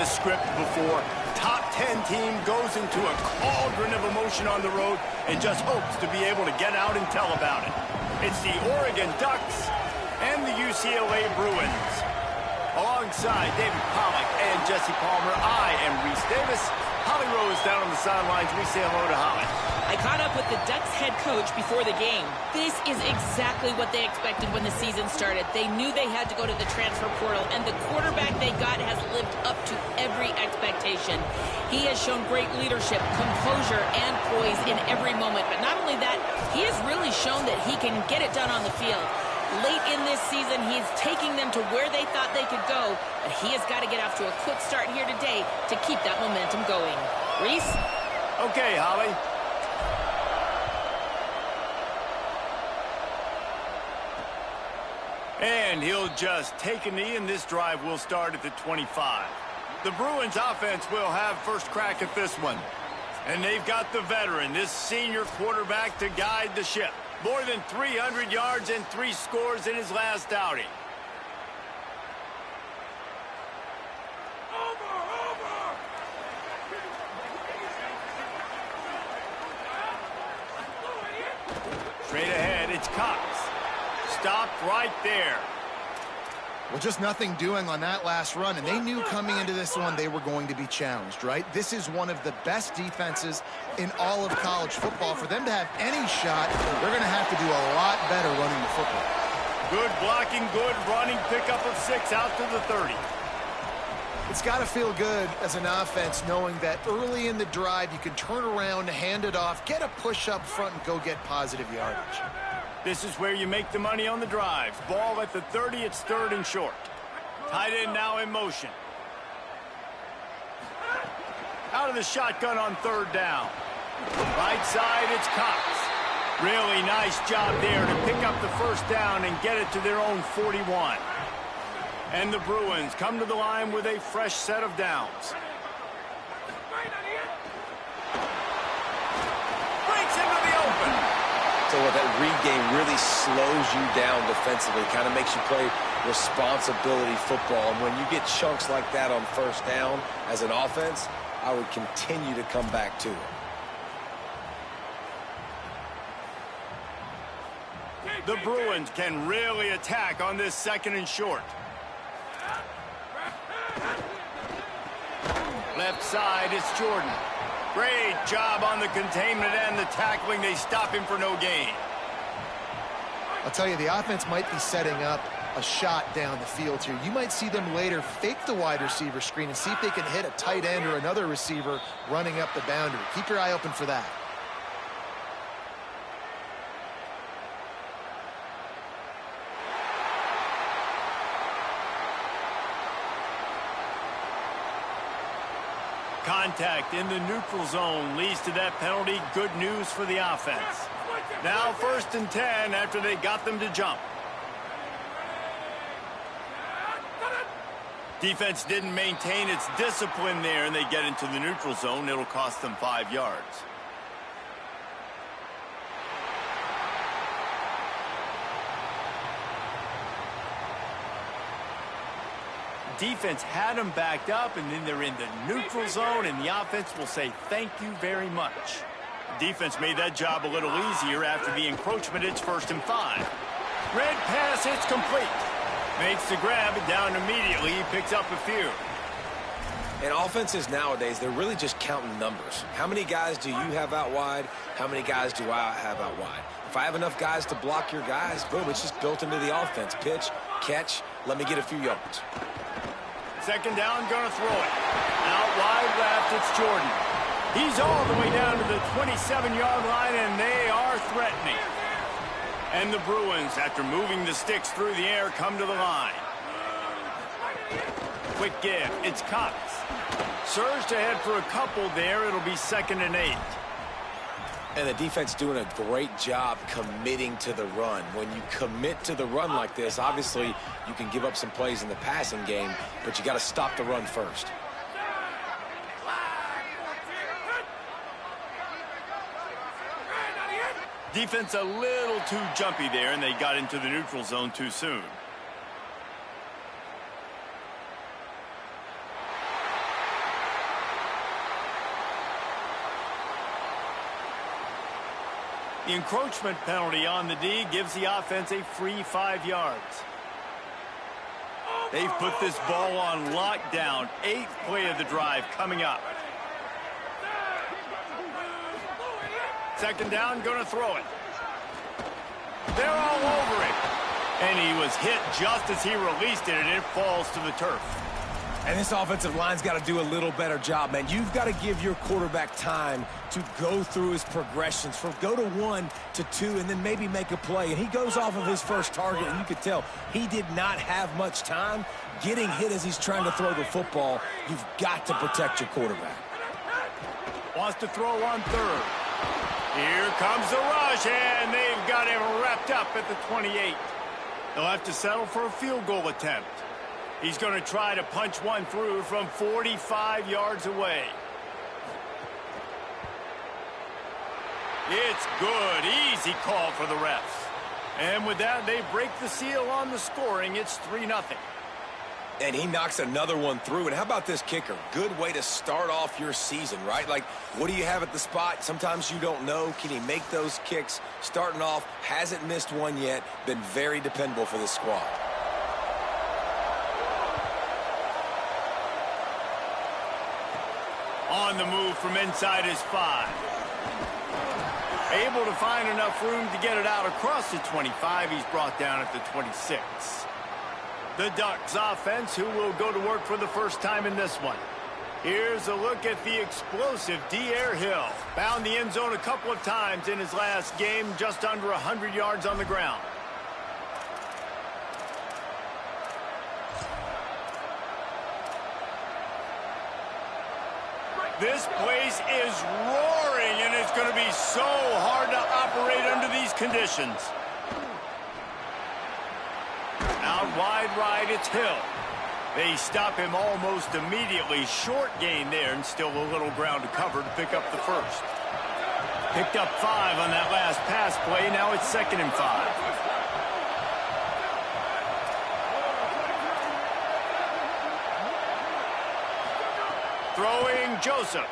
The script before. Top 10 team goes into a cauldron of emotion on the road and just hopes to be able to get out and tell about it. It's the Oregon Ducks and the UCLA Bruins. Alongside David Pollack and Jesse Palmer, I am Reese Davis. Holly Rose down on the sidelines. We say hello to Holly. I caught up with the Ducks head coach before the game. This is exactly what they expected when the season started. They knew they had to go to the transfer portal, and the quarterback they got has lived up to every expectation. He has shown great leadership, composure, and poise in every moment. But not only that, he has really shown that he can get it done on the field. Late in this season, he's taking them to where they thought they could go, but he has got to get off to a quick start here today to keep that momentum going. Reese? Okay, Holly. And he'll just take a knee, and this drive will start at the 25. The Bruins offense will have first crack at this one. And they've got the veteran, this senior quarterback, to guide the ship. More than 300 yards and 3 scores in his last outing. Straight ahead, it's Cox. Stopped right there. Well, just nothing doing on that last run, and they knew coming into this one they were going to be challenged, right? This is one of the best defenses in all of college football. For them to have any shot, they're going to have to do a lot better running the football. Good blocking, good running, pickup of 6 out to the 30. It's got to feel good as an offense knowing that early in the drive you can turn around, hand it off, get a push up front, and go get positive yardage. This is where you make the money on the drives. Ball at the 30, it's 3rd and short. Tight end now in motion. Out of the shotgun on 3rd down. Right side, it's Cox. Really nice job there to pick up the first down and get it to their own 41. And the Bruins come to the line with a fresh set of downs. Breaks into the open. So that read game really slows you down defensively, kind of makes you play responsibility football. And when you get chunks like that on first down as an offense, I would continue to come back to it. The Bruins can really attack on this 2nd and short. Left side, it's Jordan. Great job on the containment and the tackling. They stop him for no gain. I'll tell you, the offense might be setting up a shot down the field here. You might see them later fake the wide receiver screen and see if they can hit a tight end or another receiver running up the boundary. Keep your eye open for that. Contact in the neutral zone leads to that penalty. Good news for the offense. Now 1st and 10 after they got them to jump. Defense didn't maintain its discipline there, and they get into the neutral zone. It'll cost them 5 yards. Defense had them backed up, and then they're in the neutral zone, and the offense will say thank you very much. Defense made that job a little easier after the encroachment. It's 1st and 5. Red pass, it's complete. Makes the grab, down immediately. He picks up a few. And offenses nowadays, they're really just counting numbers. How many guys do you have out wide? How many guys do I have out wide? If I have enough guys to block your guys, boom, it's just built into the offense. Pitch, catch, let me get a few yards. 2nd down, gonna throw it. Out wide left, it's Jordan. He's all the way down to the 27-yard line, and they are threatening. And the Bruins, after moving the sticks through the air, come to the line. Quick give, it's Cox. Surged ahead for a couple there. It'll be 2nd and 8. And the defense doing a great job committing to the run. When you commit to the run like this, obviously you can give up some plays in the passing game, but you got to stop the run first. Defense a little too jumpy there, and they got into the neutral zone too soon. The encroachment penalty on the D gives the offense a free 5 yards. They've put this ball on lockdown. 8th play of the drive coming up. Second down, going to throw it. They're all over it. And he was hit just as he released it, and it falls to the turf. And this offensive line's got to do a little better job, man. You've got to give your quarterback time to go through his progressions from go to 1 to 2 and then maybe make a play. And he goes off of his first target, and you could tell he did not have much time getting hit as he's trying to throw the football. You've got to protect your quarterback. Wants to throw on third. Here comes the rush, and they've got him wrapped up at the 28. They'll have to settle for a field goal attempt. He's going to try to punch one through from 45 yards away. It's good. Easy call for the refs. And with that, they break the seal on the scoring. It's 3-0. And he knocks another one through. And how about this kicker? Good way to start off your season, right? Like, what do you have at the spot? Sometimes you don't know. Can he make those kicks? Starting off, hasn't missed one yet. Been very dependable for this squad. On the move from inside his 5. Able to find enough room to get it out across the 25. He's brought down at the 26. The Ducks offense, who will go to work for the first time in this one. Here's a look at the explosive D.R. Hill. Found the end zone a couple of times in his last game, just under 100 yards on the ground. This place is roaring, and it's going to be so hard to operate under these conditions. Out wide right, it's Hill. They stop him almost immediately. Short gain there, and still a little ground to cover to pick up the first. Picked up 5 on that last pass play. Now it's 2nd and 5. Throwing Joseph.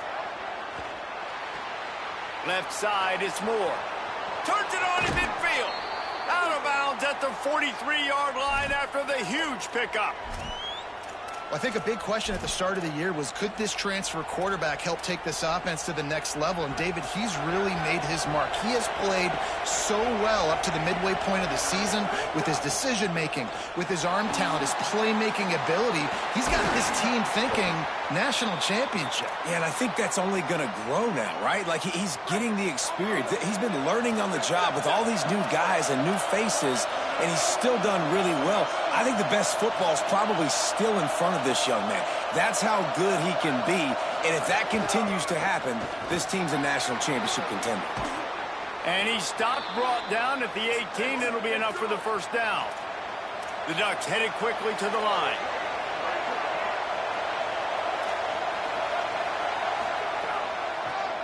Left side, it's Moore. Turns it on in midfield. Out of bounds at the 43-yard line after the huge pickup. I think a big question at the start of the year was, could this transfer quarterback help take this offense to the next level? And David, he's really made his mark. He has played so well up to the midway point of the season with his decision-making, with his arm talent, his playmaking ability. He's got this team thinking national championship. Yeah, and I think that's only going to grow now, right? Like, he's getting the experience. He's been learning on the job with all these new guys and new faces, and he's still done really well. I think the best football is probably still in front of this young man. That's how good he can be, and if that continues to happen, this team's a national championship contender. And he stopped, brought down at the 18. It'll be enough for the first down. The Ducks headed quickly to the line.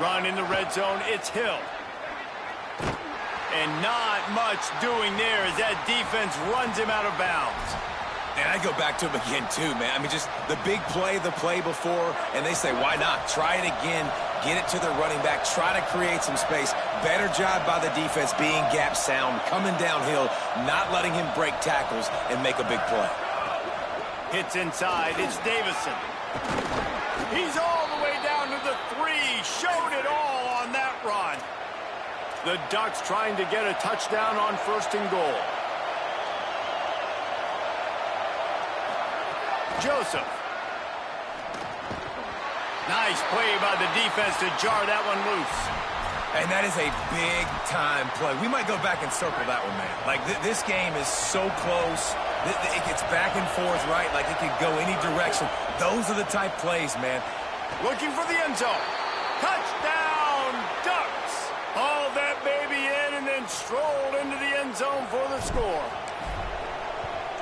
Run in the red zone, it's Hill. And not much doing there as that defense runs him out of bounds. And I go back to him again, too, man. I mean, just the big play, the play before, and they say, why not? Try it again, get it to the running back, try to create some space. Better job by the defense being gap sound, coming downhill, not letting him break tackles and make a big play. Hits inside, it's Davison. He's all the way down to the 3, showed it all on that run. The Ducks trying to get a touchdown on 1st and goal. Joseph. Nice play by the defense to jar that one loose. And that is a big-time play. We might go back and circle that one, man. Like, this game is so close. It gets back and forth, right? Like, it could go any direction. Those are the type plays, man. Looking for the end zone. Touchdown, Ducks. Hauled that baby in and then strolled into the end zone for the score.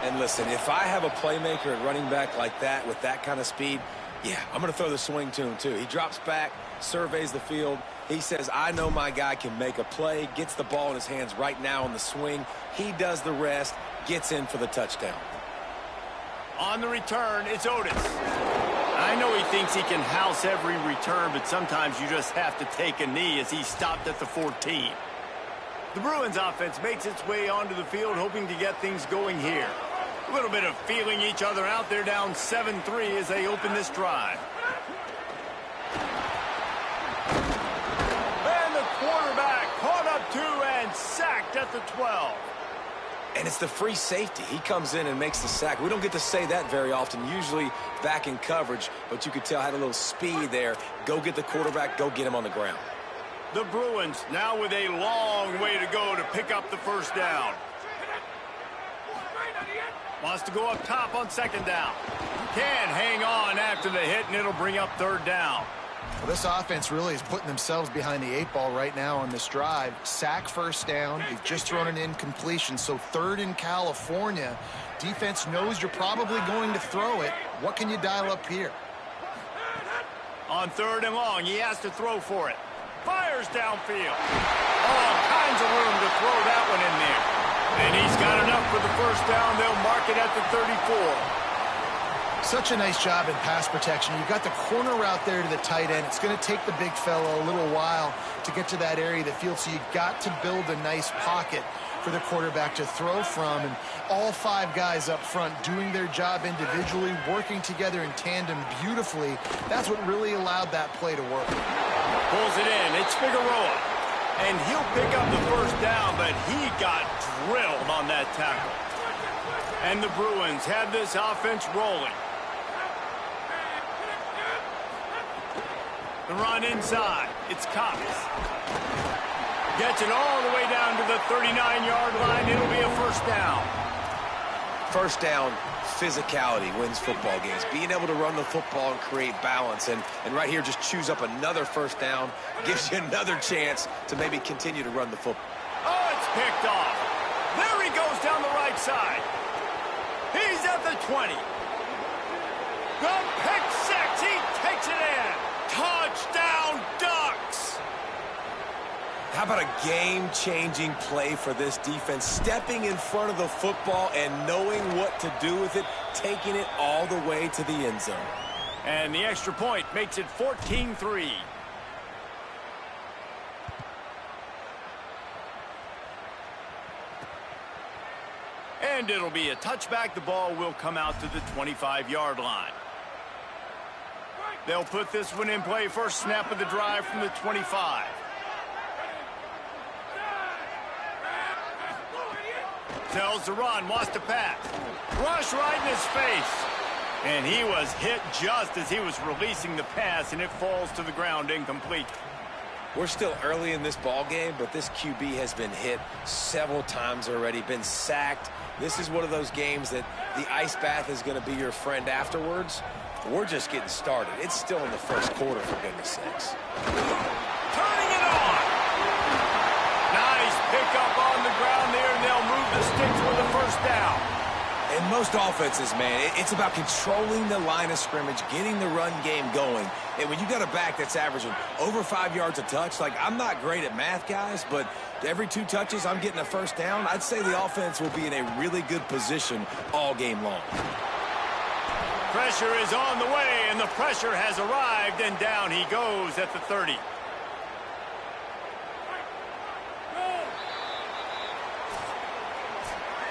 And listen, if I have a playmaker at running back like that with that kind of speed, yeah, I'm going to throw the swing to him too. He drops back, surveys the field. He says, I know my guy can make a play, gets the ball in his hands right now on the swing. He does the rest, gets in for the touchdown. On the return, it's Otis. I know he thinks he can house every return, but sometimes you just have to take a knee as he stopped at the 14. The Bruins offense makes its way onto the field, hoping to get things going here. A little bit of feeling each other out. They're down 7-3 as they open this drive. And the quarterback caught up to and sacked at the 12. And it's the free safety. He comes in and makes the sack. We don't get to say that very often, usually back in coverage, but you could tell had a little speed there. Go get the quarterback, go get him on the ground. The Bruins now with a long way to go to pick up the first down. Wants to go up top on second down. Can hang on after the hit, and it'll bring up third down. Well, this offense really is putting themselves behind the 8 ball right now on this drive. Sack first down. They've just thrown an incompletion, so third in California. Defense knows you're probably going to throw it. What can you dial up here? On third and long, he has to throw for it. Fires downfield. All kinds of room to throw that one in there. And he's got enough for the first down. They'll mark it at the 34. Such a nice job in pass protection. You've got the corner route there to the tight end. It's going to take the big fella a little while to get to that area of the field, so you've got to build a nice pocket for the quarterback to throw from. And all 5 guys up front doing their job individually, working together in tandem beautifully. That's what really allowed that play to work. Pulls it in. It's Figueroa. And he'll pick up the first down, but he got drilled on that tackle. And the Bruins have this offense rolling. The run inside. It's Cox. Gets it all the way down to the 39-yard line. It'll be a first down. First down, physicality wins football games. Being able to run the football and create balance. And right here, just choose up another first down. Gives you another chance to maybe continue to run the football. Oh, it's picked off. There he goes down the right side. He's at the 20. The pick six. He takes it in. Touchdown, Ducks! How about a game-changing play for this defense? Stepping in front of the football and knowing what to do with it, taking it all the way to the end zone. And the extra point makes it 14-3. And it'll be a touchback. The ball will come out to the 25-yard line. They'll put this one in play. First snap of the drive from the 25. Tells the run, wants to pass. Rush right in his face. And he was hit just as he was releasing the pass, and it falls to the ground incomplete. We're still early in this ball game, but this QB has been hit several times already, been sacked. This is one of those games that the ice bath is going to be your friend afterwards. We're just getting started. It's still in the first quarter, for goodness sakes. Turning it on. Nice pickup on the ground there, and they'll move the sticks for the first down. In most offenses, man, it's about controlling the line of scrimmage, getting the run game going. And when you got a back that's averaging over 5 yards a touch, like, I'm not great at math, guys, but every 2 touches I'm getting a first down, I'd say the offense will be in a really good position all game long. Pressure is on the way, and the pressure has arrived, and down he goes at the 30.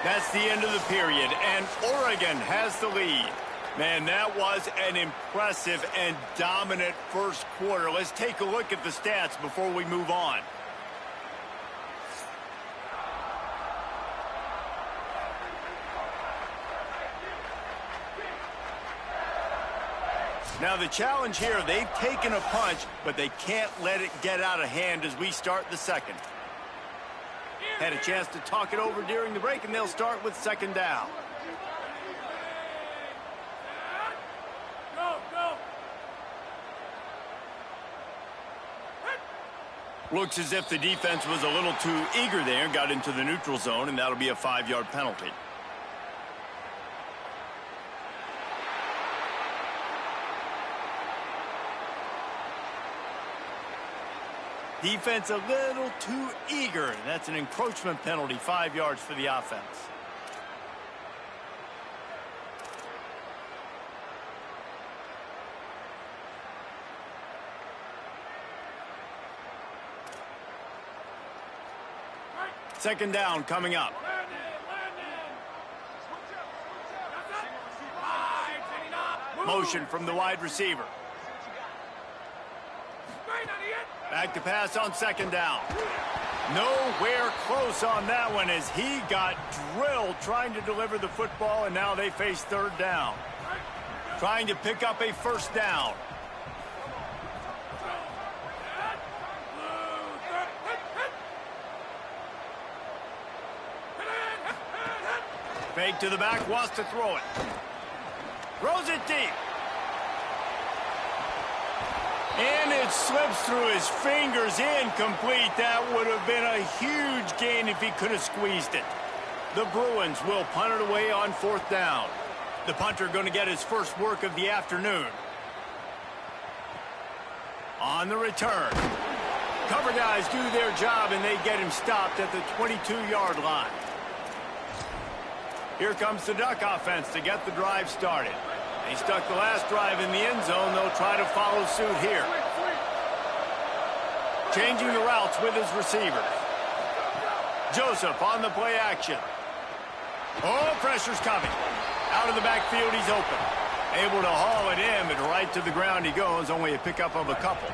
That's the end of the period, and Oregon has the lead. Man, that was an impressive and dominant first quarter. Let's take a look at the stats before we move on. Now the challenge here, they've taken a punch, but they can't let it get out of hand as we start the second. Had a chance to talk it over during the break, and they'll start with second down. Looks as if the defense was a little too eager there and got into the neutral zone, and that'll be a 5-yard penalty. Defense a little too eager. That's an encroachment penalty, 5 yards for the offense. Second down coming up. Motion from the wide receiver. Back to pass on second down. Nowhere close on that one as he got drilled trying to deliver the football, and now they face third down. Trying to pick up a first down. Fake to the back, wants to throw it. Throws it deep. And it slips through his fingers, incomplete. That would have been a huge gain if he could have squeezed it. The Bruins will punt it away on fourth down. The punter going to get his first work of the afternoon. On the return. Cover guys do their job, and they get him stopped at the 22-yard line. Here comes the Duck offense to get the drive started. He stuck the last drive in the end zone. They'll try to follow suit here. Changing the routes with his receivers. Joseph on the play action. Oh, pressure's coming. Out of the backfield, he's open. Able to haul it in, but right to the ground he goes. Only a pickup of a couple.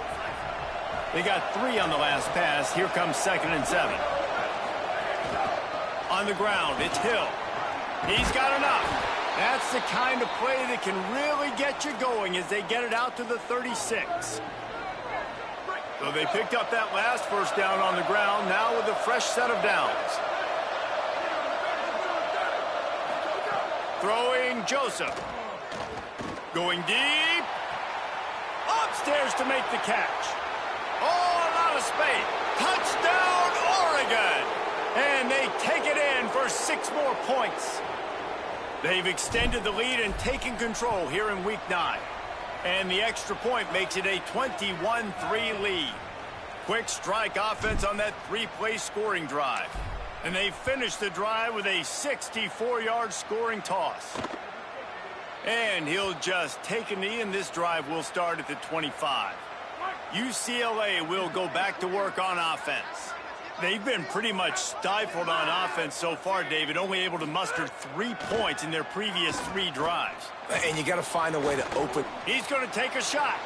They got 3 on the last pass. Here comes 2nd and 7. On the ground, it's Hill. He's got enough. That's the kind of play that can really get you going as they get it out to the 36. So they picked up that last first down on the ground, now with a fresh set of downs. Throwing Joseph. Going deep. Upstairs to make the catch. Oh, a lot of space. Touchdown, Oregon. And they take it in for 6 more points. They've extended the lead and taken control here in Week 9. And the extra point makes it a 21-3 lead. Quick strike offense on that 3-play scoring drive. And they finish the drive with a 64-yard scoring toss. And he'll just take a knee, and this drive will start at the 25. UCLA will go back to work on offense. They've been pretty much stifled on offense so far, David, only able to muster 3 points in their previous 3 drives. And you got to find a way to open. He's going to take a shot.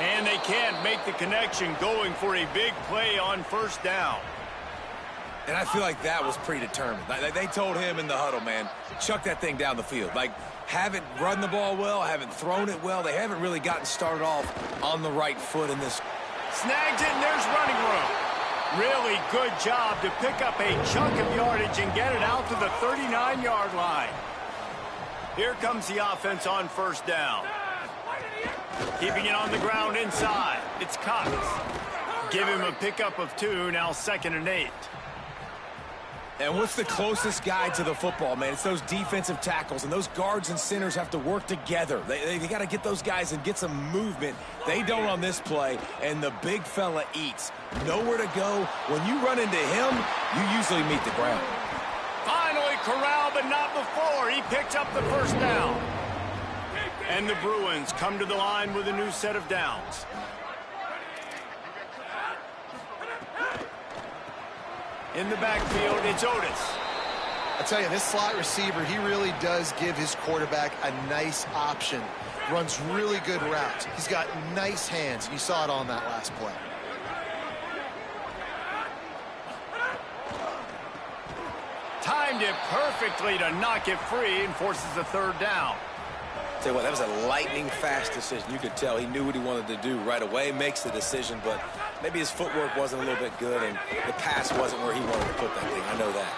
And they can't make the connection, going for a big play on first down. And I feel like that was predetermined. They told him in the huddle, man, chuck that thing down the field. Like, haven't run the ball well, haven't thrown it well. They haven't really gotten started off on the right foot in this. Snags it, and there's running room. Really good job to pick up a chunk of yardage and get it out to the 39-yard line. Here comes the offense on first down. Keeping it on the ground inside. It's Cox. Give him a pickup of 2, now 2nd and 8. And what's the closest guy to the football, man? It's those defensive tackles, and those guards and centers have to work together. They got to get those guys and get some movement. They don't on this play, and the big fella eats. Nowhere to go. When you run into him, you usually meet the ground. Finally corralled, but not before. He picks up the first down. And the Bruins come to the line with a new set of downs. In the backfield, it's Otis. I tell you, this slot receiver, he really does give his quarterback a nice option. Runs really good routes. He's got nice hands, and you saw it on that last play. Timed it perfectly to knock it free and forces the third down. Tell you what, that was a lightning-fast decision. You could tell he knew what he wanted to do right away, makes the decision, but maybe his footwork wasn't a little bit good, and the pass wasn't where he wanted to put that thing. I know that.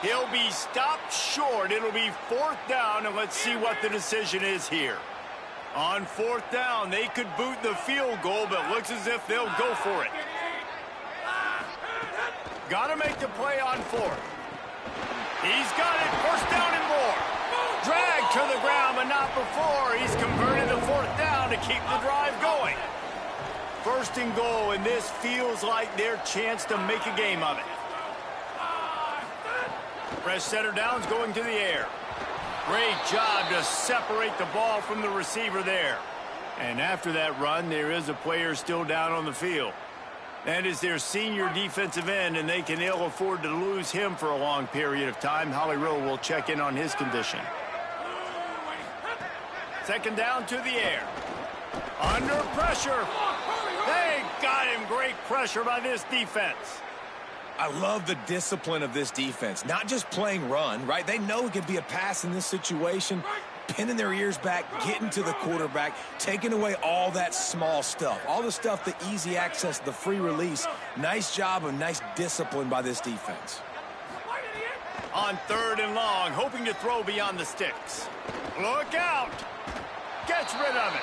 He'll be stopped short. It'll be 4th down, and let's see what the decision is here. On 4th down, they could boot the field goal, but looks as if they'll go for it. Got to make the play on 4th. He's got it. 1st down and more. Dragged to the ground, but not before. He's converted the 4th down to keep the drive going. 1st and goal, and this feels like their chance to make a game of it. Fresh center downs going to the air. Great job to separate the ball from the receiver there. And after that run, there is a player still down on the field. And is their senior defensive end, and they can ill afford to lose him for a long period of time. Holly Rowe will check in on his condition. Second down to the air. Under pressure. They got him. Great pressure by this defense. I love the discipline of this defense. Not just playing run, right? They know it could be a pass in this situation. Pinning their ears back, getting to the quarterback, taking away all that small stuff. All the stuff, the easy access, the free release. Nice job and nice discipline by this defense. On third and long, hoping to throw beyond the sticks. Look out. Gets rid of it.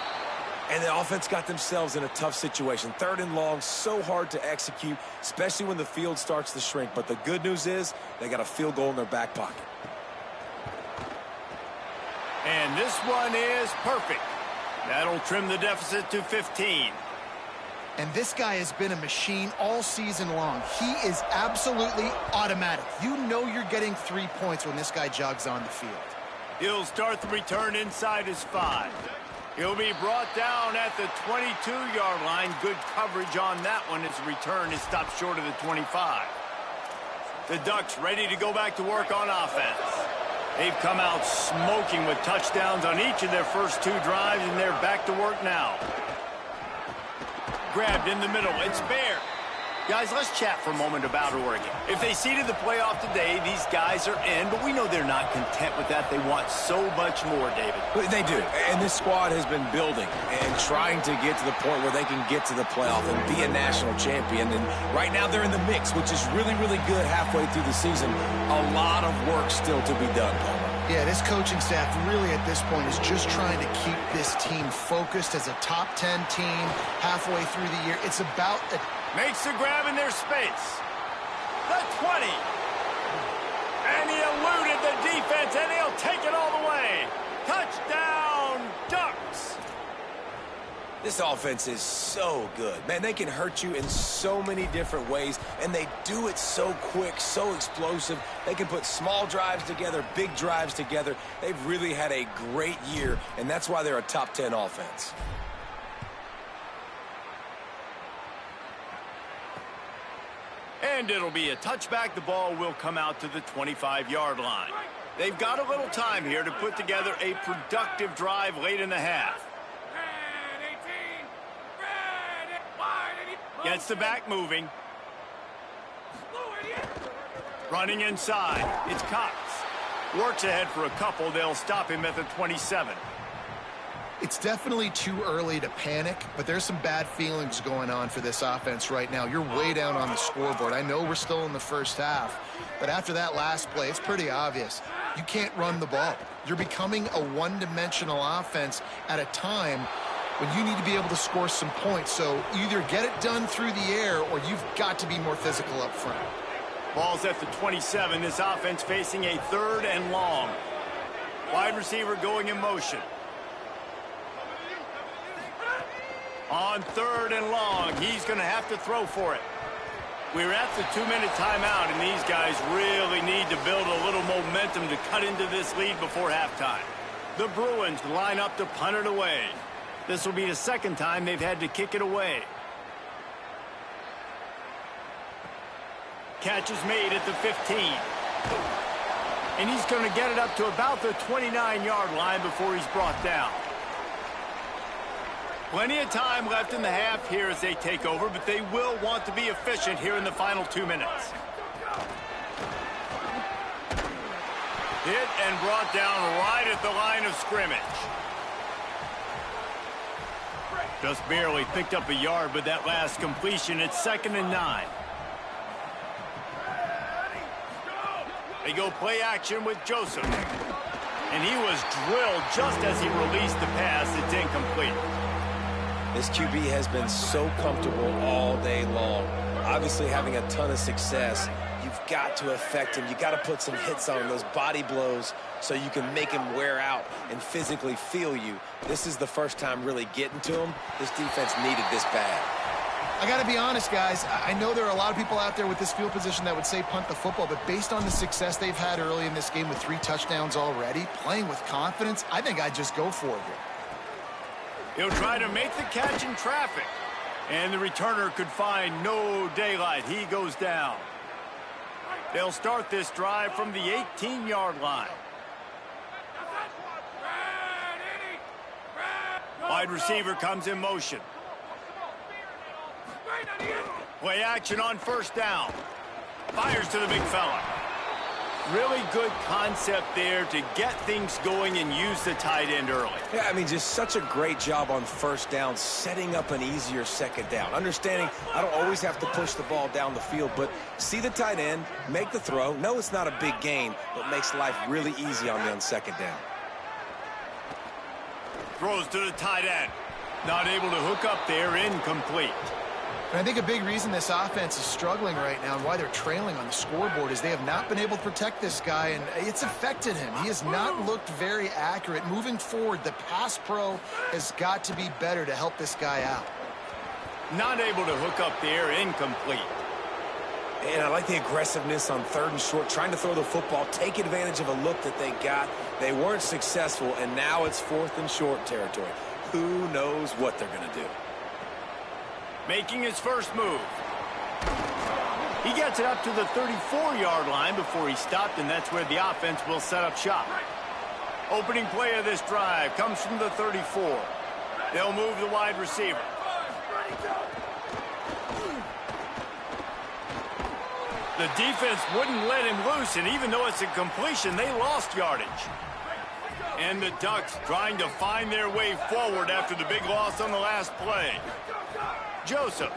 And the offense got themselves in a tough situation. Third and long, so hard to execute, especially when the field starts to shrink. But the good news is they got a field goal in their back pocket. And this one is perfect. That'll trim the deficit to 15. And this guy has been a machine all season long. He is absolutely automatic. You know you're getting 3 points when this guy jogs on the field. He'll start the return inside his 5. He'll be brought down at the 22-yard line. Good coverage on that one as the return is stopped short of the 25. The Ducks ready to go back to work on offense. They've come out smoking with touchdowns on each of their first 2 drives, and they're back to work now. Grabbed in the middle. It's Bear. Guys, let's chat for a moment about Oregon. If they seeded the playoff today, these guys are in, but we know they're not content with that. They want so much more, David. They do, and this squad has been building and trying to get to the point where they can get to the playoff and be a national champion. And right now they're in the mix, which is really, really good halfway through the season. A lot of work still to be done, Paul. Yeah, this coaching staff really at this point is just trying to keep this team focused as a top 10 team halfway through the year. It's about makes the grab in their space. The 20. And he eluded the defense, and he'll take it all the way. Touchdown, Ducks. This offense is so good. Man, they can hurt you in so many different ways, and they do it so quick, so explosive. They can put small drives together, big drives together. They've really had a great year, and that's why they're a top 10 offense. And it'll be a touchback. The ball will come out to the 25-yard line. They've got a little time here to put together a productive drive late in the half. Gets the back moving. Running inside. It's Cox. Works ahead for a couple. They'll stop him at the 27. It's definitely too early to panic, but there's some bad feelings going on for this offense right now. You're way down on the scoreboard. I know we're still in the first half, but after that last play, it's pretty obvious. You can't run the ball. You're becoming a one-dimensional offense at a time when you need to be able to score some points. So either get it done through the air or you've got to be more physical up front. Ball's at the 27. This offense facing a third and long. Wide receiver going in motion. On third and long, he's going to have to throw for it. We're at the 2-minute timeout, and these guys really need to build a little momentum to cut into this lead before halftime. The Bruins line up to punt it away. This will be the second time they've had to kick it away. Catch is made at the 15. And he's going to get it up to about the 29-yard line before he's brought down. Plenty of time left in the half here as they take over, but they will want to be efficient here in the final 2 minutes. Hit and brought down right at the line of scrimmage. Just barely picked up a yard with that last completion. It's 2nd and 9. They go play action with Joseph. And he was drilled just as he released the pass. It's incomplete. This QB has been so comfortable all day long. Obviously having a ton of success. You've got to affect him. You got to put some hits on him, those body blows, so you can make him wear out and physically feel you. This is the first time really getting to him. This defense needed this bad. I got to be honest, guys. I know there are a lot of people out there with this field position that would say punt the football, but based on the success they've had early in this game with 3 touchdowns already, playing with confidence, I think I'd just go for it here. He'll try to make the catch in traffic. And the returner could find no daylight. He goes down. They'll start this drive from the 18-yard line. Wide receiver comes in motion. Play action on first down. Fires to the big fella. Really good concept there to get things going and use the tight end early. Yeah, I mean, just such a great job on first down, setting up an easier second down. Understanding I don't always have to push the ball down the field, but see the tight end, make the throw. No, it's not a big gain, but makes life really easy on me on second down. Throws to the tight end. Not able to hook up there, incomplete. And I think a big reason this offense is struggling right now and why they're trailing on the scoreboard is they have not been able to protect this guy, and it's affected him. He has not looked very accurate. Moving forward, the pass pro has got to be better to help this guy out. Not able to hook up there, incomplete. And I like the aggressiveness on third and short, trying to throw the football, take advantage of a look that they got. They weren't successful, and now it's fourth and short territory. Who knows what they're going to do? Making his first move. He gets it up to the 34-yard line before he stopped, and that's where the offense will set up shop. Opening play of this drive comes from the 34. They'll move the wide receiver. The defense wouldn't let him loose, and even though it's a completion, they lost yardage. And the Ducks trying to find their way forward after the big loss on the last play. Joseph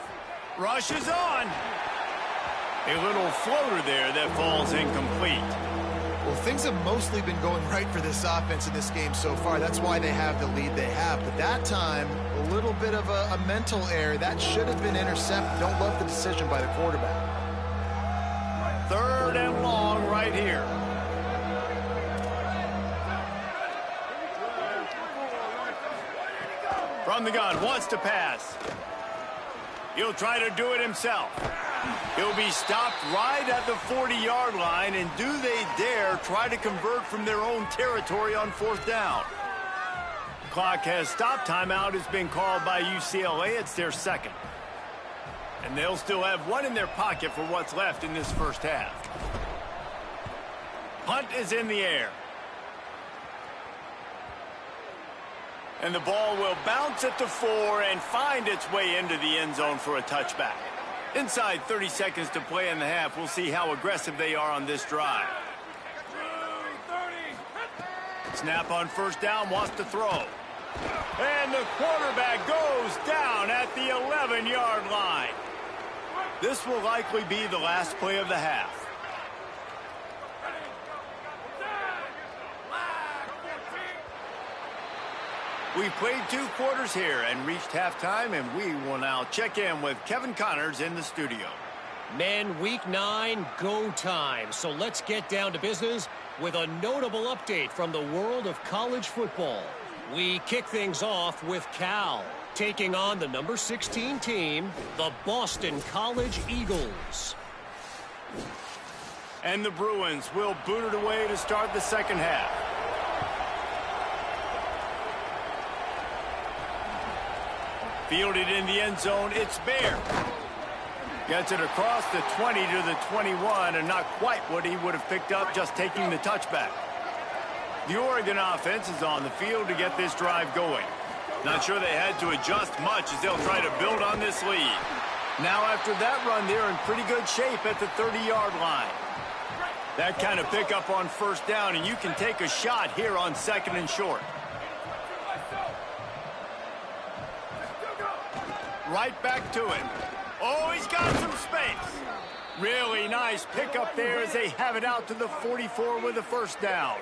rushes on. A little floater there that falls incomplete. Well, things have mostly been going right for this offense in this game so far. That's why they have the lead they have. But that time, a little bit of a mental error. That should have been intercepted. Don't love the decision by the quarterback. Third and long right here. From the gun, wants to pass. He'll try to do it himself. He'll be stopped right at the 40-yard line, and do they dare try to convert from their own territory on fourth down? Clock has stopped. Timeout has been called by UCLA. It's their second. And they'll still have one in their pocket for what's left in this first half. Punt is in the air. And the ball will bounce at the 4 and find its way into the end zone for a touchback. Inside 30 seconds to play in the half. We'll see how aggressive they are on this drive. Snap on first down, wants to throw. And the quarterback goes down at the 11-yard line. This will likely be the last play of the half. We've played 2 quarters here and reached halftime, and we will now check in with Kevin Connors in the studio. Men, week 9, go time. So let's get down to business with a notable update from the world of college football. We kick things off with Cal taking on the number 16 team, the Boston College Eagles. And the Bruins will boot it away to start the second half. Fielded in the end zone, it's Bear. Gets it across the 20 to the 21, and not quite what he would have picked up just taking the touchback. The Oregon offense is on the field to get this drive going. Not sure they had to adjust much as they'll try to build on this lead. Now after that run, they're in pretty good shape at the 30-yard line. That kind of pickup on first down, and you can take a shot here on second and short. Right back to him. Oh, he's got some space. Really nice pickup there as they have it out to the 44 with a first down.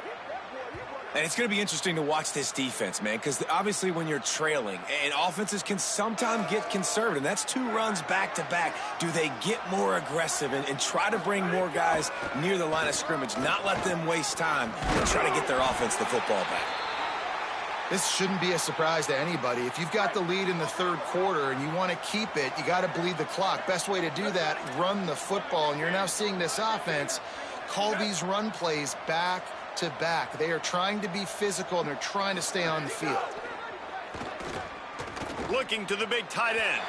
And it's going to be interesting to watch this defense, man, because obviously when you're trailing, and offenses can sometimes get conservative. That's 2 runs back-to-back. Do they get more aggressive and try to bring more guys near the line of scrimmage, not let them waste time, and try to get their offense the football back? This shouldn't be a surprise to anybody. If you've got the lead in the third quarter and you want to keep it, you got to bleed the clock. Best way to do that, run the football. And you're now seeing this offense call these run plays back to back. They are trying to be physical, and they're trying to stay on the field. Looking to the big tight end.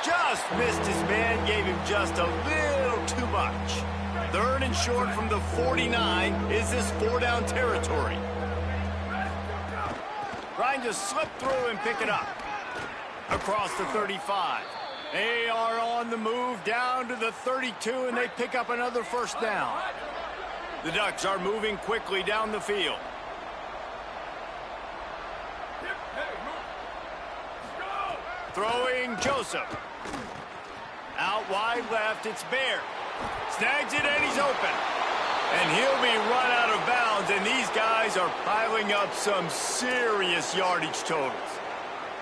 Just missed his man, gave him just a little too much. 3rd and short from the 49. Is this 4-down territory? Trying to slip through and pick it up. Across the 35. They are on the move down to the 32, and they pick up another 1st down. The Ducks are moving quickly down the field. Throwing Joseph. Out wide left, it's Bear. Snags it, and he's open. And he'll be run out of bounds, and these guys are piling up some serious yardage totals.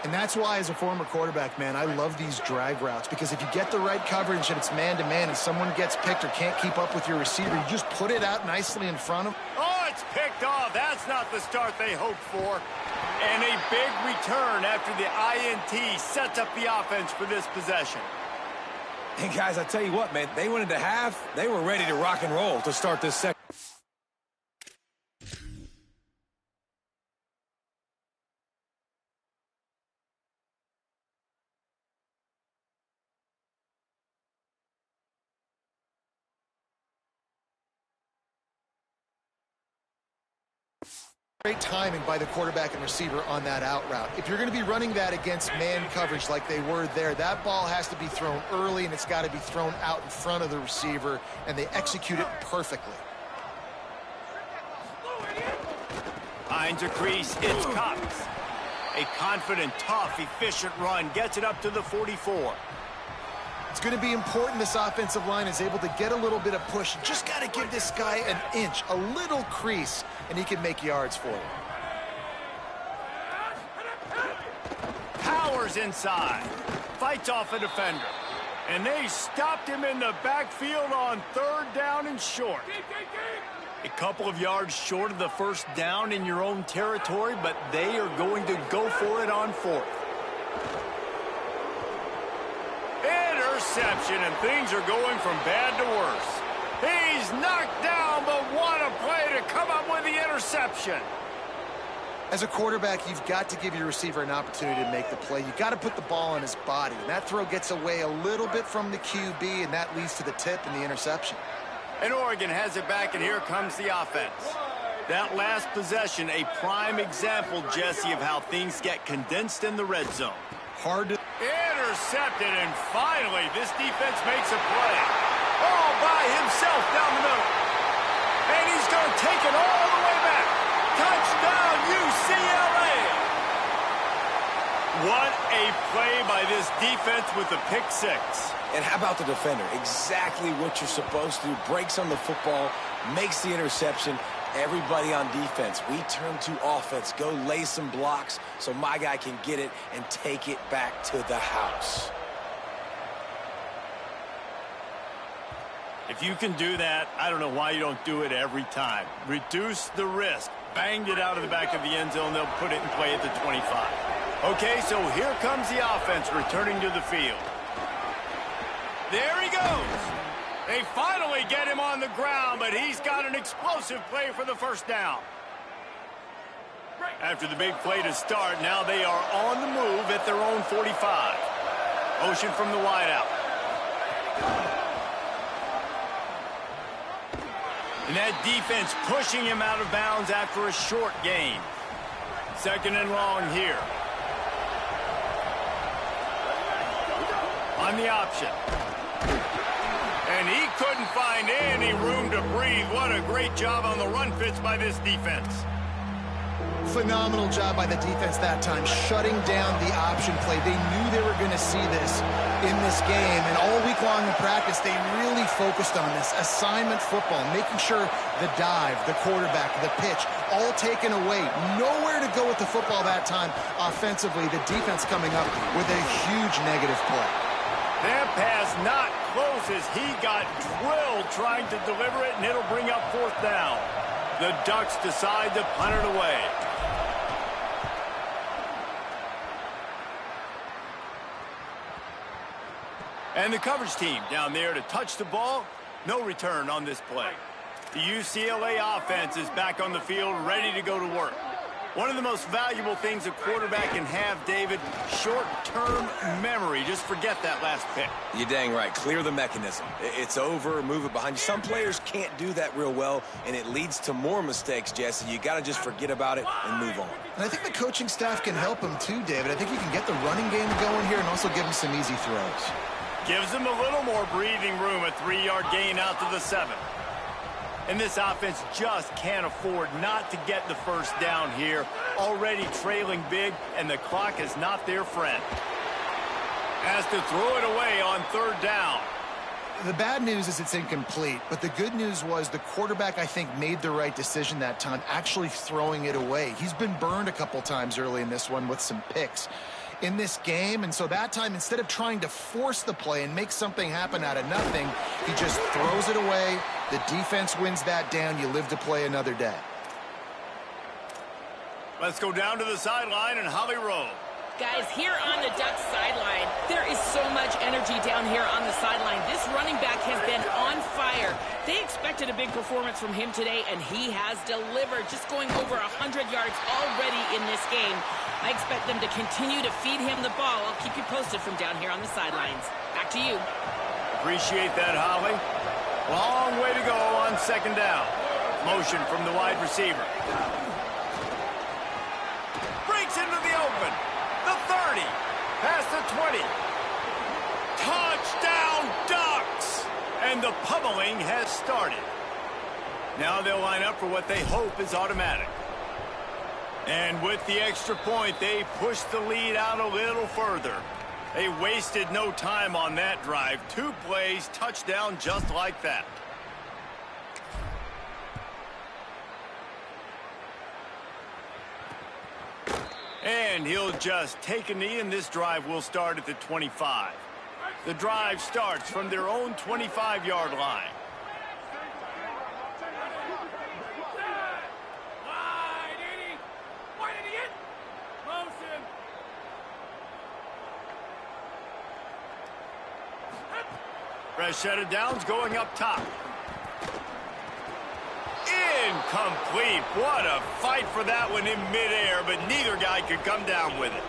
And that's why, as a former quarterback, man, I love these drag routes, because if you get the right coverage and it's man-to-man and someone gets picked or can't keep up with your receiver, you just put it out nicely in front of him. Oh, it's picked off. That's not the start they hoped for. And a big return after the INT sets up the offense for this possession. And guys, I tell you what, man, they went into half. They were ready to rock and roll to start this second. Great timing by the quarterback and receiver on that out route. If you're going to be running that against man coverage like they were there, that ball has to be thrown early, and it's got to be thrown out in front of the receiver, and they execute it perfectly. Finds a crease, it's Cox. A confident, tough, efficient run gets it up to the 44. It's going to be important this offensive line is able to get a little bit of push. Just got to give this guy an inch, a little crease, and he can make yards for you. Powers inside. Fights off a defender. And they stopped him in the backfield on 3rd down and short. A couple of yards short of the 1st down in your own territory, but they are going to go for it on 4th. Interception, and things are going from bad to worse. He's knocked down, but what a play to come up with the interception. As a quarterback, you've got to give your receiver an opportunity to make the play. You've got to put the ball on his body. And that throw gets away a little bit from the QB, and that leads to the tip and the interception. And Oregon has it back, and here comes the offense. That last possession, a prime example, Jesse, of how things get condensed in the red zone. Hard to... Intercepted, and finally, this defense makes a play. All by himself down the middle. And he's going to take it all the way back. Touchdown, UCLA! What a play by this defense with the pick 6. And how about the defender? Exactly what you're supposed to do. Breaks on the football, makes the interception. Everybody on defense, we turn to offense. Go lay some blocks so my guy can get it and take it back to the house. If you can do that, I don't know why you don't do it every time. Reduce the risk. Banged it out of the back of the end zone. They'll put it in play at the 25. Okay, so here comes the offense returning to the field. There he goes. They finally get him on the ground, but he's got an explosive play for the 1st down. After the big play to start, now they are on the move at their own 45. Motion from the wideout. And that defense pushing him out of bounds after a short gain. 2nd and long here. On the option. And he couldn't find any room to breathe. What a great job on the run fits by this defense. Phenomenal job by the defense that time, shutting down the option play. They knew they were going to see this in this game, and all week long in practice, they really focused on this assignment football, making sure the dive, the quarterback, the pitch, all taken away. Nowhere to go with the football that time offensively. The defense coming up with a huge negative play. That pass not close as he got drilled trying to deliver it, and it'll bring up 4th down. The Ducks decide to punt it away. And the coverage team down there to touch the ball. No return on this play. The UCLA offense is back on the field, ready to go to work. One of the most valuable things a quarterback can have, David, short-term memory. Just forget that last pick. You're dang right. Clear the mechanism. It's over, move it behind you. Some players can't do that real well, and it leads to more mistakes, Jesse. You got to just forget about it and move on. And I think the coaching staff can help him too, David. I think you can get the running game going here and also give him some easy throws. Gives him a little more breathing room, a 3-yard gain out to the 7. And this offense just can't afford not to get the first down here. Already trailing big, and the clock is not their friend. Has to throw it away on 3rd down. The bad news is it's incomplete, but the good news was the quarterback, I think, made the right decision that time, actually throwing it away. He's been burned a couple times early in this one with some picks in this game, and so that time, instead of trying to force the play and make something happen out of nothing, he just throws it away. The defense wins that down. You live to play another day. Let's go down to the sideline and Holly Rowe. Guys, here on the Ducks sideline, there is so much energy down here on the sideline. This running back has been on fire. They expected a big performance from him today, and he has delivered, just going over 100 yards already in this game. I expect them to continue to feed him the ball. I'll keep you posted from down here on the sidelines. Back to you. Appreciate that, Holly. Long way to go on 2nd down. Motion from the wide receiver. Breaks into the open. The 30. Past the 20. Touchdown, Ducks! And the pummeling has started. Now they'll line up for what they hope is automatic. And with the extra point, they push the lead out a little further. They wasted no time on that drive. 2 plays, touchdown just like that. And he'll just take a knee, and this drive will start at the 25. The drive starts from their own 25-yard line. Fresh set of downs going up top. Incomplete. What a fight for that one in midair, but neither guy could come down with it.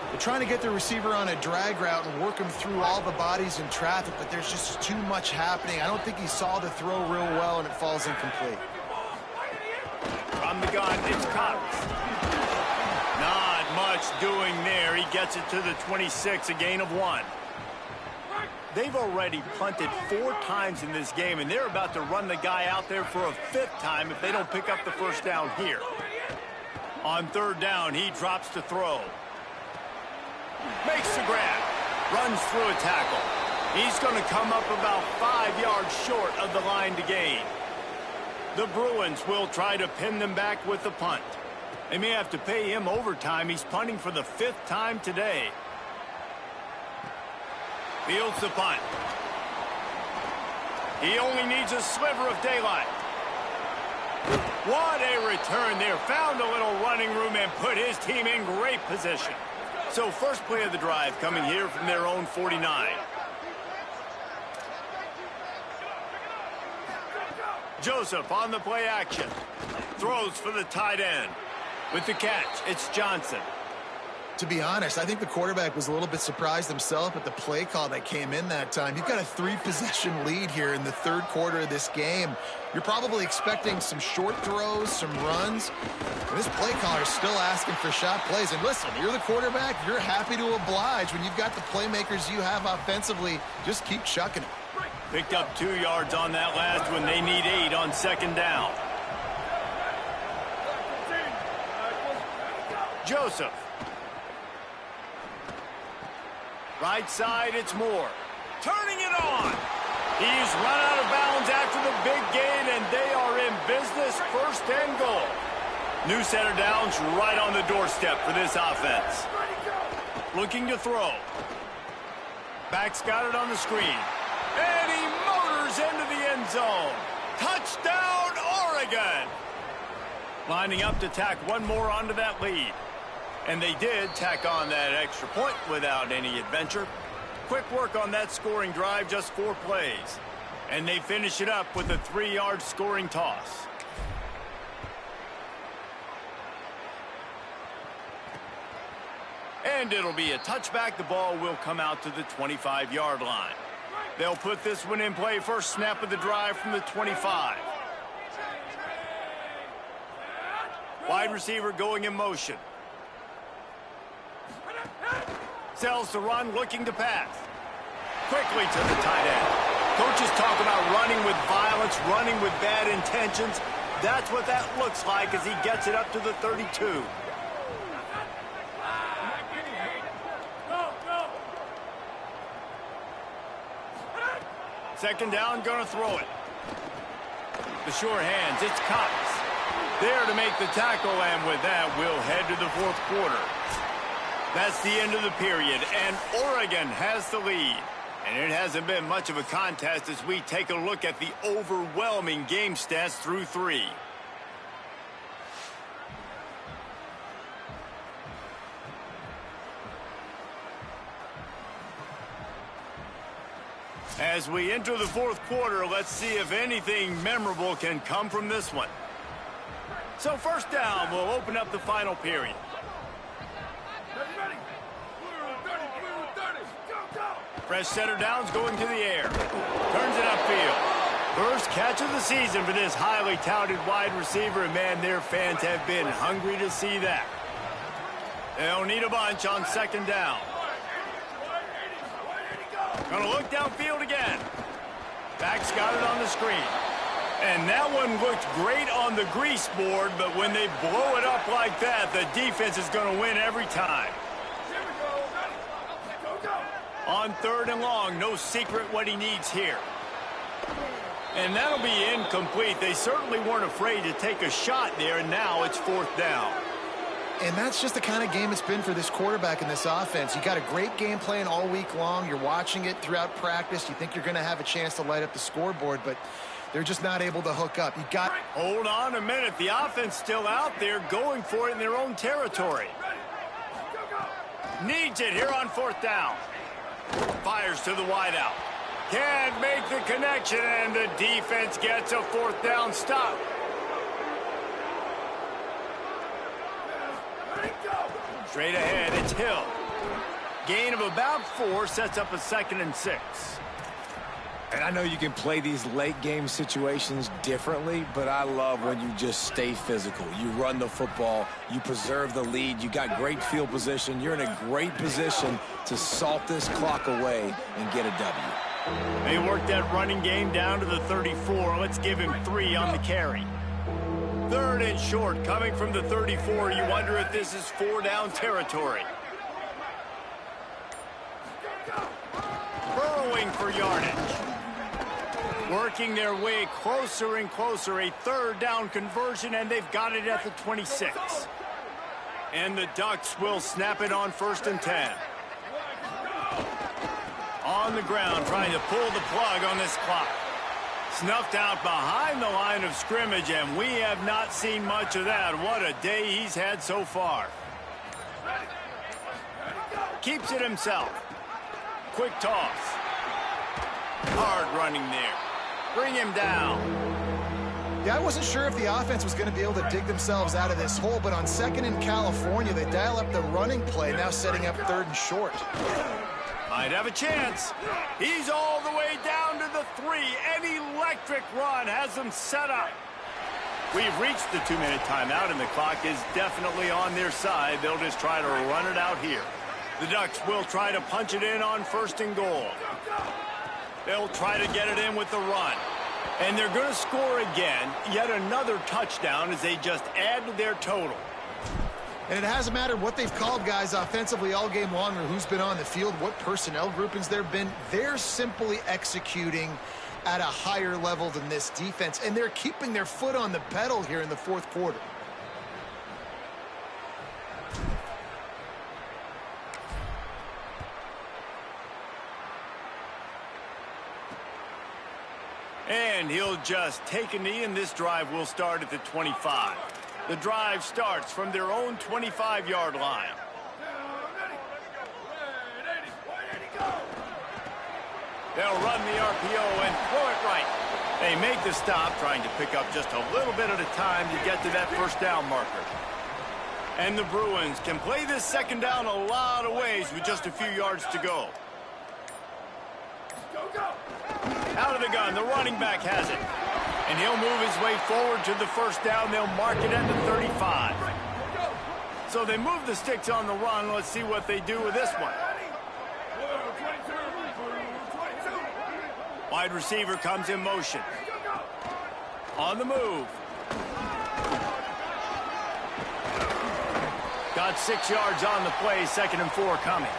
They're trying to get the receiver on a drag route and work him through all the bodies in traffic, but there's just too much happening. I don't think he saw the throw real well, and it falls incomplete. From the gun, it's Cox. Not much doing there. He gets it to the 26, a gain of 1. They've already punted 4 times in this game, and they're about to run the guy out there for a 5th time if they don't pick up the first down here. On 3rd down, he drops to throw. Makes the grab. Runs through a tackle. He's going to come up about 5 yards short of the line to gain. The Bruins will try to pin them back with the punt. They may have to pay him overtime. He's punting for the 5th time today. Fields the punt. He only needs a sliver of daylight. What a return there. Found a little running room and put his team in great position. So first play of the drive coming here from their own 49. Joseph on the play action. Throws for the tight end. With the catch, it's Johnson. To be honest, I think the quarterback was a little bit surprised himself at the play call that came in that time. You've got a 3-possession lead here in the 3rd quarter of this game. You're probably expecting some short throws, some runs. And this play caller is still asking for shot plays. And listen, you're the quarterback. You're happy to oblige. When you've got the playmakers you have offensively, just keep chucking it. Picked up 2 yards on that last one. They need 8 on 2nd down. Joseph. Right side, it's Moore. Turning it on. He's run out of bounds after the big gain, and they are in business, 1st and goal. New set of downs right on the doorstep for this offense. Looking to throw. Back's got it on the screen. And he motors into the end zone. Touchdown, Oregon. Lining up to tack one more onto that lead. And they did tack on that extra point without any adventure. Quick work on that scoring drive, just 4 plays. And they finish it up with a 3-yard scoring toss. And it'll be a touchback. The ball will come out to the 25-yard line. They'll put this one in play. First snap of the drive from the 25. Wide receiver going in motion. Sells the run, looking to pass. Quickly to the tight end. Coaches talk about running with violence, running with bad intentions. That's what that looks like as he gets it up to the 32. Second down, gonna throw it. The sure hands, it's Cox. There to make the tackle, and with that, we'll head to the fourth quarter. That's the end of the period, and Oregon has the lead. And it hasn't been much of a contest as we take a look at the overwhelming game stats through 3. As we enter the fourth quarter, let's see if anything memorable can come from this one. So first down will open up the final period. Fresh setter downs going to the air. Turns it upfield. First catch of the season for this highly touted wide receiver. And man, their fans have been hungry to see that. They'll need a bunch on second down. Gonna look downfield again. Back's got it on the screen. And that one looked great on the grease board, but when they blow it up like that, the defense is gonna win every time. On third and long, no secret what he needs here. And that'll be incomplete. They certainly weren't afraid to take a shot there, and now it's fourth down. And that's just the kind of game it's been for this quarterback in this offense. You got a great game plan all week long. You're watching it throughout practice. You think you're going to have a chance to light up the scoreboard, but they're just not able to hook up. You got. Hold on a minute. The offense still out there going for it in their own territory. Needs it here on fourth down. Fires to the wideout. Can't make the connection, and the defense gets a fourth down stop. Straight ahead, it's Hill. Gain of about 4 sets up a 2nd and 6. And I know you can play these late game situations differently, but I love when you just stay physical. You run the football, you preserve the lead, you got great field position, you're in a great position to salt this clock away and get a W. They worked that running game down to the 34. Let's give him 3 on the carry. Third and short, coming from the 34. You wonder if this is 4-down territory. Burrowing for yardage. Working their way closer and closer. A 3rd down conversion, and they've got it at the 26. And the Ducks will snap it on 1st and 10. On the ground, trying to pull the plug on this clock. Snuffed out behind the line of scrimmage, and we have not seen much of that. What a day he's had so far. Keeps it himself. Quick toss. Hard running there. Bring him down. Yeah, I wasn't sure if the offense was going to be able to dig themselves out of this hole, but on 2nd in California, they dial up the running play, now setting up 3rd and short. Might have a chance. He's all the way down to the 3. An electric run has them set up. We've reached the 2-minute timeout, and the clock is definitely on their side. They'll just try to run it out here. The Ducks will try to punch it in on 1st and goal. They'll try to get it in with the run. And they're going to score again. Yet another touchdown as they just add to their total. And it hasn't mattered what they've called guys offensively all game long or who's been on the field, what personnel groupings there have been. They're simply executing at a higher level than this defense, and they're keeping their foot on the pedal here in the fourth quarter. And he'll just take a knee, and this drive will start at the 25. The drive starts from their own 25-yard line. They'll run the RPO and throw it right. They make the stop, trying to pick up just a little bit at a time to get to that 1st down marker. And the Bruins can play this second down a lot of ways with just a few yards to go. Out of the gun, the running back has it. And he'll move his way forward to the first down. They'll mark it at the 35. So they move the sticks on the run. Let's see what they do with this one. Wide receiver comes in motion. On the move. Got 6 yards on the play, 2nd and 4 coming.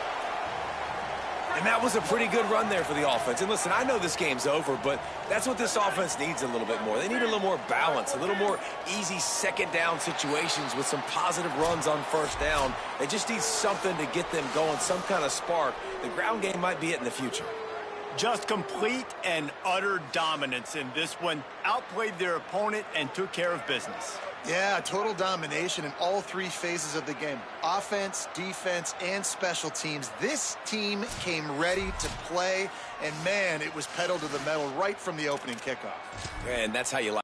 And that was a pretty good run there for the offense. And listen, I know this game's over, but that's what this offense needs a little bit more. They need a little more balance, a little more easy second down situations with some positive runs on first down. They just need something to get them going, some kind of spark. The ground game might be it in the future. Just complete and utter dominance in this one. Outplayed their opponent and took care of business. Yeah, total domination in all 3 phases of the game. Offense, defense, and special teams. This team came ready to play, and man, it was pedal to the metal right from the opening kickoff. And that's how you like